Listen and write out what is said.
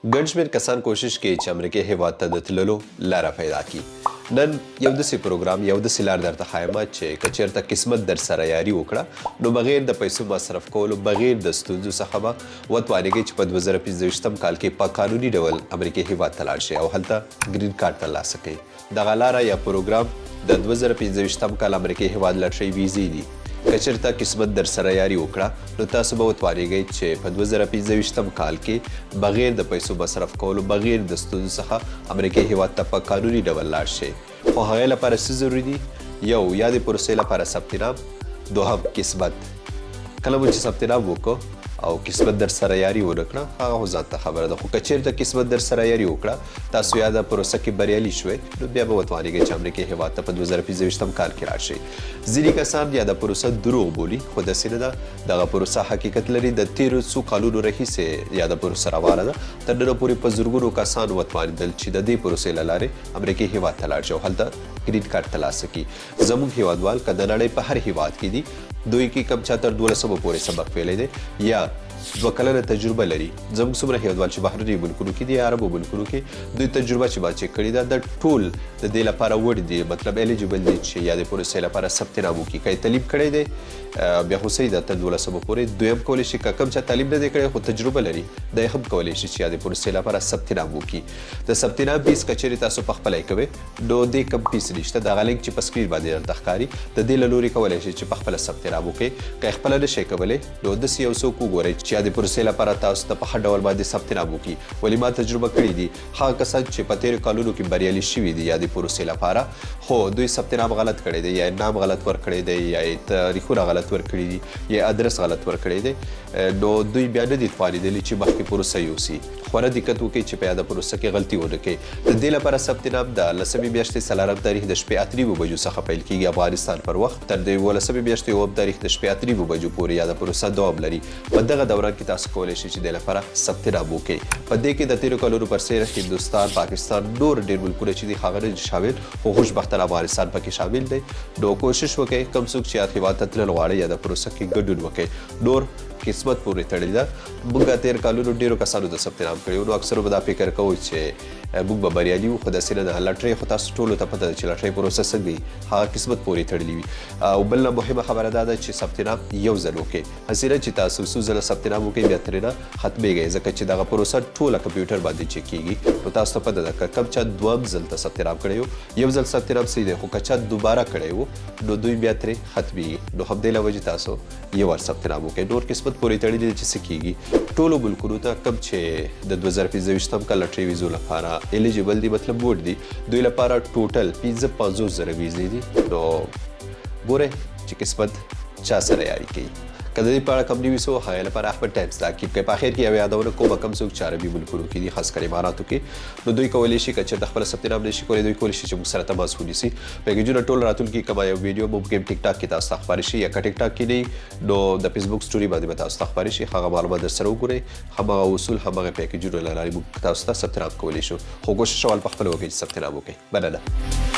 ګڼ شمېر کسان کوشش کوي چې امریکې هېواد ته د تللو لاره پیدا کړي. نن یو داسې پروګرام یو داسې لار درته ښایم چې که چېرته قسمت در سره یاري وکړه نو بغیر د پیسو مصرف کولو بغیر د ستونزو څخه به وتوانېږئ چې په 2025 کال کې په قانوني ډول امریکې هېواد ته لاړ شئ او هلته ګرین کارت ترلاسه کړئ. دغه لاره یا پروګرام د 2025 کال امریکې هېواد لټ شوي ویزې دي. که چېرته قسمت در سره یاري وکړه نو تاسو به وتوانېږئ چې په 2025 کال کې بغیر د پیسو مصرف کولو بغیر د ستونزو څخه امریکې هېواد ته په قانوني ډول لاړ شئ. خو هغې لپاره څه ضروري دي؟ یو یا د پروسې لپاره ثبت نام، دوهم قسمت. کله مو چې ثبت نام وکړو او قسمت در سره یاري ونه کړه هغه خو ځان ته خبره ده، خو که چېرته قسمت در سره یاري وکړه تاسو یا د پروسه کې بریالي شوئ نو بیا به وتوانېږئ چې امریکې هېواد ته په 2025 کال کې راشئ. ځینې کسان یا د پروسه دروغ بولي خو داسې نه ده. دغه پروسه حقیقت لري. د تېرو څو کالونو راهیسې یا د پروسه روانه ده. تر ننه پورې په زرګونو کسان وتوانېدل چې د دې پروسې له لارې امریکې هېواد ته لاړ شي او هلته ګرین کارت ترلاسه کړي. زموږ هېوادوال که د نړۍ په هر هېواد کې دي دوی کې کم چا تر 12 پورې سبق ویلی دی یا 2 کلنه تجربه لري. زموږ څومره هېوادوال چې بهرني ملکونو کې دي یا عربو ملکونو کې دوی تجربه چې ما چک کړې ده د ټول د دې لپاره وړ دي، مطلب الیجیبل دي چې یا د پروسې لپاره ثبت نام وکړي. که یې تعلیم کړی دی بیا خو صحیح ده تر 12 پورې. دویم کولی شي که کم چا تعلیم نه دی کړی خو تجربه لري دی هم کولی شي چې یا د پروسې لپاره ثبت نام وکړي. د ثبت نام فیس که چېرې تاسو پخپله یې کوئ نو دې کم فیس نشته. دغه لینک چې په سکرین باندې درته ښکاري د دې له لورې کولی شئ چې پخپله ثبت نام وکړئ. که یې خپله نشئ کولی نو داسې یو څوک وګورئ چې یا د پروسې لپاره تاسو ته په ښه ډول باندې ثبت نام وکړي. ولې ما تجربه کړې دي هغه کسان چې په تېرو کالونو کې بریالي شوي دي یا د پروسې لپاره خو دوی ثبت نام غلط کړی دی یا نام غلط ورکړی دی یا تاریخونه غلط ورکړي دي یا ادرس غلط ورکړی دی نو دوی بیا نه دي توانېدلي چې مخکې پروسه یوسي. خورا دقت وکړئ چې په یاده پروسه کې غلطي ونه کړئ. د دې لپاره ثبت نام د 10مې میاشتې 4 تاریخ د شپې 8 بجو څخه پیل کېږي افغانستان پر وخت تر د 11مې میاشتې 9 تاریخ د شپې 8 بجو پورې یاده پروسه دوام لري. په دغه دوران کې تاسو کولی شئ چې د لپاره ثبت نام وکړئ. په دې کې د تېرو کلونو پر سر هندوستان، پاکستان، نور ډېر ملکونه چې دي هغه نه شامل خو خوشبختانه افغانستان پکې شامل دی. نو کوشش وکړئ کوم څوک چې هېواد ته تلل غواړئ یا د پروسه کې ګډون وکړئ. نور قسمت پورې تړلې ده. موږ تېر کالونو ډېرو کسانو د ثبت نام کړی نو اکثرو به دا فکر کوو چې موږ به بریالي وو خو داسې نه ده. لټرۍ خو تاسو ټولو ته پته ده چې لټرۍ پروسه څنګه وي هغه قسمت پورې تړلې وي. او بل نه مهمه خبره دا ده چې ثبت نام یو ځل وکړئ. هسې نه چې تاسو څو ځله ثبت نام وکړئ بیا ترېنه ختمېږئ ځکه چې دغه پروسه ټوله کمپیوټر باندې چک کېږي. نو تاسو ته پته ده که کم چا دویم ځل ته ثبت نام کړی و یو ځل ثبت نام صحیح دی خو که چا دوباره کړی و نو دوی بیا ترې ختمېږي. نو همدې له وجې تاسو یو وار ثبت نام وکړئ. نور قسمت پورې تړلې ده چې څه کېږي ټولو ملکونو ته کم چې د 2025 کال لټرۍ ویزو لپاره الیجیبل دي مطلب وړ دي دوی لپاره ټوټل 55,000 ویزې دي. نو ګورئ چې قسمت چا سره یاري کوي. که د دې په اړه کوم نوي څه هغې لپاره خپل ټایمز تعقیب کړئ. په اخر کې یو یادونه کومه کوم څوک چې عربي ملکونو کې دي خاص کر اماراتو کې نو دوی کولی شي که چېرته خپله ثبت نام نشي کولی دوی کولی شي چې موږ سره تماس ونیسي. پیکیجونه ټول راتلونکي کومه یو ویډیو ممکن ټیک ټاک کې تاسو ته ښکاره شي یا که ټیک ټاک کې نه نو د فیسبوک سټوري باندې به تاسو ته ښکاره شي. هغه معلومات در سره وګورئ همغه اصول همغه پیکیجونو له لارې موږ تاسو ته ثبت نام کولی شو. خو کوشش اول په خپله وکړئ چې ثبت نام وکړئ. مننه.